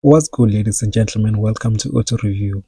What's good, ladies and gentlemen? Welcome to Auto Review.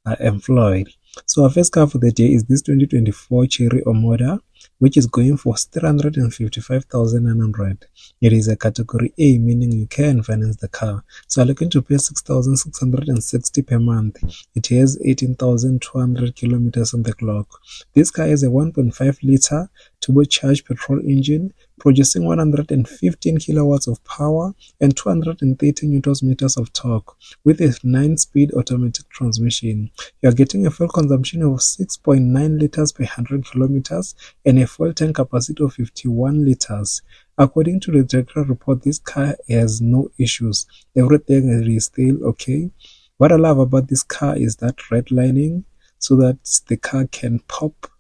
I am Floyd. So our first car for the day is this 2024 Cherry Omoda, which is going for 355,900. It is a category A, meaning you can finance the car. So I'm looking to pay 6,660 per month. It has 18,200 kilometers on the clock. This car is a 1.5 liter turbocharged petrol engine producing 115 kilowatts of power and 230 newton meters of torque with a 9-speed automatic transmission. You are getting a fuel consumption of 6.9 liters per 100 kilometers and a fuel tank capacity of 51 liters. According to the director report, this car has no issues. Everything is still okay. What I love about this car is that redlining so that the car can pop.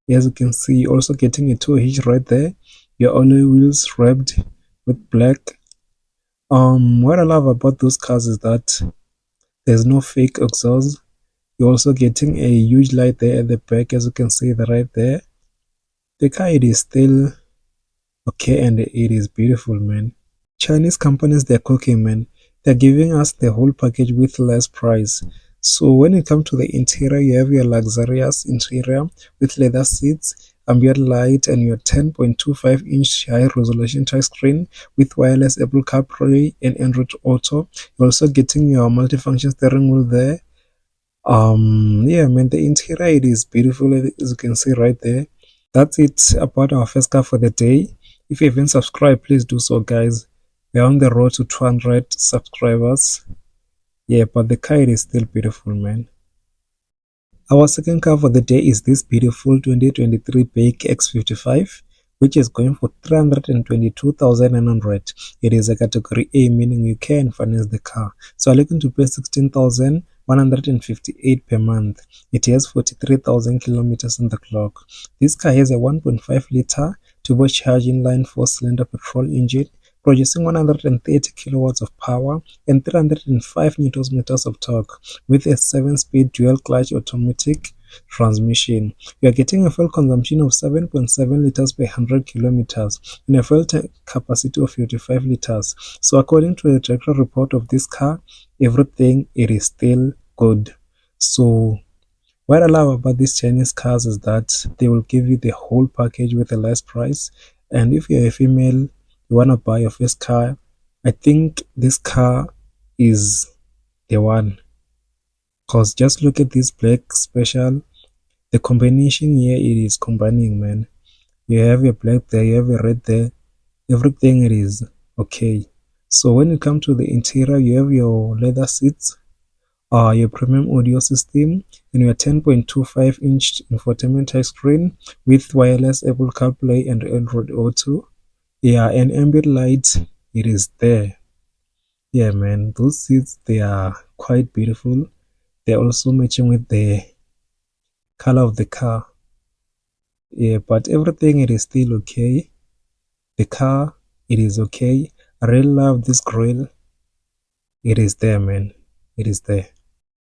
As you can see, you're also getting a tow hitch right there. Your alloy wheels wrapped with black. What I love about those cars is that there's no fake exhaust. You're also getting a huge light there at the back, as you can see right there. The car, it is still okay and it is beautiful, man. Chinese companies, they're cooking, man. They're giving us the whole package with less price. So when it comes to the interior, you have your luxurious interior with leather seats, ambient light, and your 10.25-inch high-resolution touchscreen with wireless Apple CarPlay and Android Auto. You're also getting your multifunction steering wheel there. Yeah, man, the interior, it is beautiful, as you can see right there. That's it about our first car for the day. If you haven't subscribed, please do so, guys. We're on the road to 200 subscribers. Yeah, but the car is still beautiful, man. Our second car for the day is this beautiful 2023 Buick X55, which is going for 322,900. It is a category A, meaning you can finance the car. So I'm looking to pay 16,158 per month. It has 43,000 kilometers on the clock. This car has a 1.5 liter turbocharged inline 4-cylinder petrol engine producing 130 kilowatts of power and 305 newton meters of torque with a 7-speed dual-clutch automatic transmission. You are getting a fuel consumption of 7.7 liters per 100 kilometers and a fuel tank capacity of 55 liters. So according to the director report of this car, everything, it is still good. So what I love about these Chinese cars is that they will give you the whole package with a less price. And if you're a female, you want to buy your first car, I think this car is the one. Because just look at this black special. The combination here, it is combining, man. You have your black there, you have your red there. Everything, it is okay. So when you come to the interior, you have your leather seats, your premium audio system, and your 10.25-inch infotainment touchscreen with wireless Apple CarPlay and Android Auto. Yeah, and ambient light, it is there. Yeah, man, those seats, they are quite beautiful. They're also matching with the color of the car. Yeah, but everything, it is still okay. The car, it is okay. I really love this grille. It is there, man. It is there.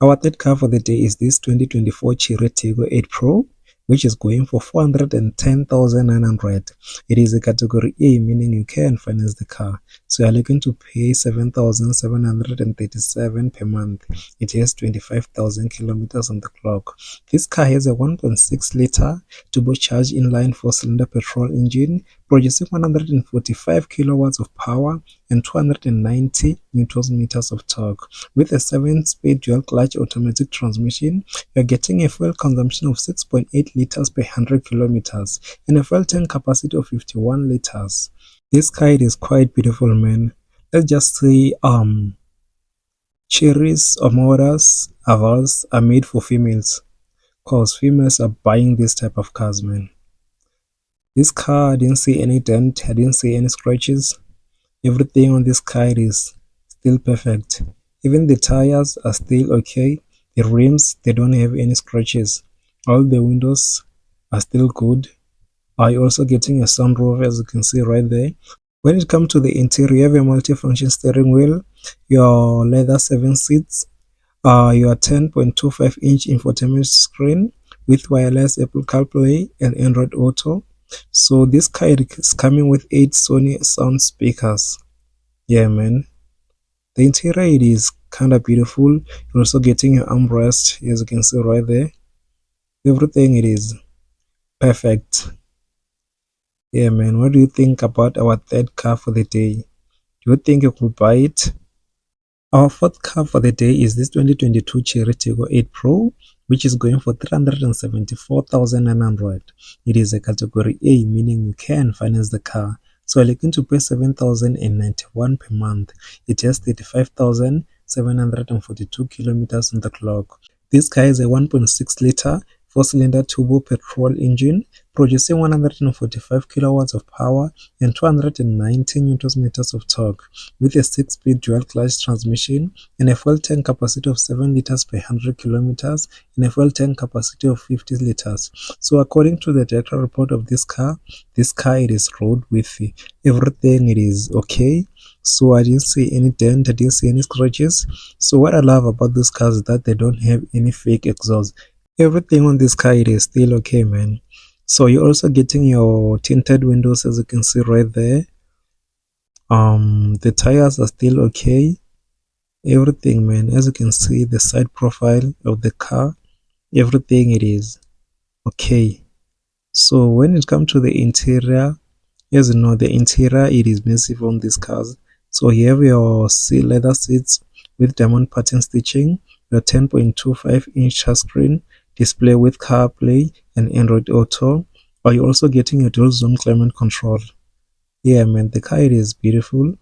Our third car for the day is this 2024 Chery Tiggo 8 Pro, which is going for 410,900. It is a category A, meaning you can finance the car. So you are looking to pay 7,737 per month. It has 25,000 kilometers on the clock. This car has a 1.6 liter turbocharged inline 4-cylinder petrol engine producing 145 kilowatts of power and 290 newton meters of torque. With a 7-speed dual-clutch automatic transmission, you are getting a fuel consumption of 6.8 liters per 100 kilometers and a fuel tank capacity of 51 liters. This car is quite beautiful, man. Let's just say Chery's or Modas Avals are made for females, because females are buying this type of cars, man. This car, I didn't see any dent, I didn't see any scratches. Everything on this car is still perfect. Even the tires are still okay. The rims, they don't have any scratches. All the windows are still good. You're also getting a sunroof, as you can see right there. When it comes to the interior, you have a multifunction steering wheel, your leather 7 seats, your 10.25-inch infotainment screen with wireless Apple CarPlay and Android Auto. So this car is coming with 8 Sony sound speakers. Yeah, man. The interior, it is kind of beautiful. You're also getting your armrest, as you can see right there. Everything, it is perfect. Yeah, man, what do you think about our third car for the day? Do you think you could buy it? Our fourth car for the day is this 2022 Chery Tiggo 8 Pro, which is going for 374,900. It is a category A, meaning you can finance the car. So you're looking to pay 7,091 per month. It has 35,742 kilometers on the clock. This car is a 1.6 liter 4-cylinder turbo petrol engine producing 145 kilowatts of power and 290 newton meters of torque, with a 6-speed dual-clutch transmission and a fuel tank capacity of 7 liters per 100 kilometers and a fuel tank capacity of 50 liters. So according to the director report of this car, it is roadworthy. Everything, it is okay. So I didn't see any dent, I didn't see any scratches. So what I love about these cars is that they don't have any fake exhaust. Everything on this car, it is still okay, man. So you're also getting your tinted windows, as you can see right there. The tires are still okay. Everything, man, as you can see, the side profile of the car, everything, it is okay. So when it comes to the interior, as you know, the interior, it is massive on these cars. So you have your leather seats with diamond pattern stitching, your 10.25-inch touchscreen display with CarPlay and Android Auto. Are you also getting a dual zone climate control? Yeah, man, the car, it is beautiful.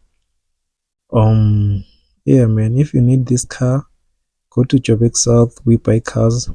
Yeah, man, if you need this car, go to Joburg South, We Buy Cars.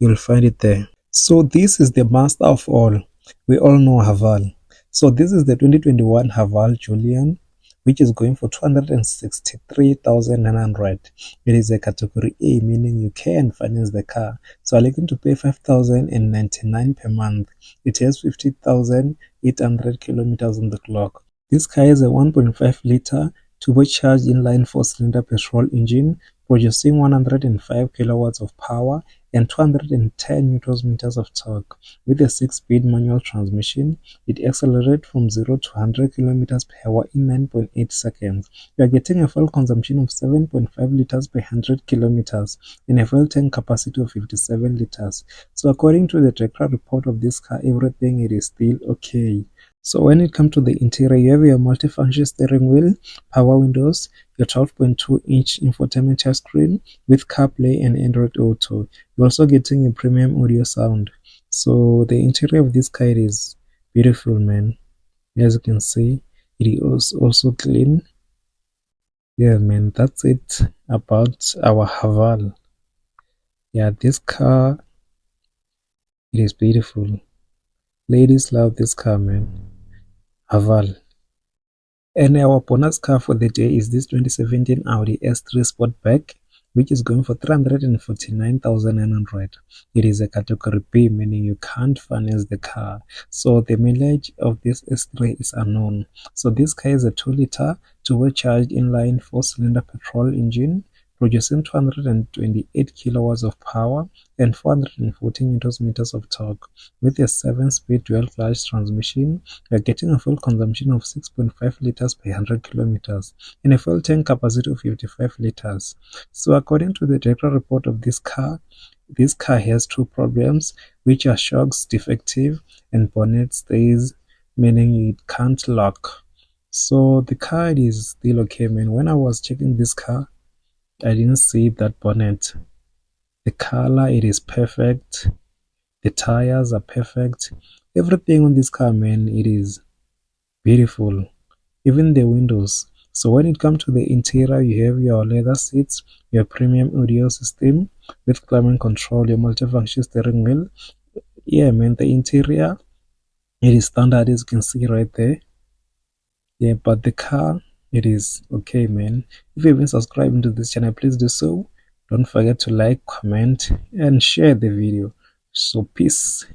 You'll find it there. So this is the master of all. We all know Haval. So this is the 2021 Haval Julian, which is going for 263,900. It is a category A, meaning you can finance the car. So I'm looking to pay 5,099 per month. It has 50,800 kilometers on the clock. This car is a 1.5 liter turbocharged inline 4-cylinder petrol engine producing 105 kilowatts of power and 210 newton meters of torque. With a 6-speed manual transmission, it accelerates from 0 to 100 kilometers per hour in 9.8 seconds. You are getting a fuel consumption of 7.5 liters per 100 kilometers and a fuel tank capacity of 57 liters. So according to the director report of this car, everything, it is still okay. So when it comes to the interior, you have your multifunction steering wheel, power windows, your 12.2-inch infotainment touchscreen with CarPlay and Android Auto. You're also getting a premium audio sound. So the interior of this car is beautiful, man. As you can see, it is also clean. Yeah, man, that's it about our Haval. Yeah, this car, it is beautiful. Ladies love this car, man. Haval. And our bonus car for the day is this 2017 Audi S3 Sportback, which is going for 349,900. It is a category B, meaning you can't finance the car. So the mileage of this S3 is unknown. So this car is a 2-liter turbocharged inline 4-cylinder petrol engine producing 228 kilowatts of power and 414 newton meters of torque. With a 7-speed dual-clutch transmission, you are getting a fuel consumption of 6.5 liters per 100 kilometers and a fuel tank capacity of 55 liters. So according to the director report of this car has two problems, which are shocks defective and bonnet stays, meaning it can't lock. So the car is still okay, man. When I was checking this car, I didn't see that bonnet. The color, it is perfect. The tires are perfect. Everything on this car, man, it is beautiful. Even the windows. So when it comes to the interior, you have your leather seats, your premium audio system with climate control, your multifunction steering wheel. Yeah, man, the interior, it is standard, as you can see right there. Yeah, but the car, it is okay, man. If you haven't subscribed to this channel, please do so. Don't forget to like, comment, and share the video. So peace.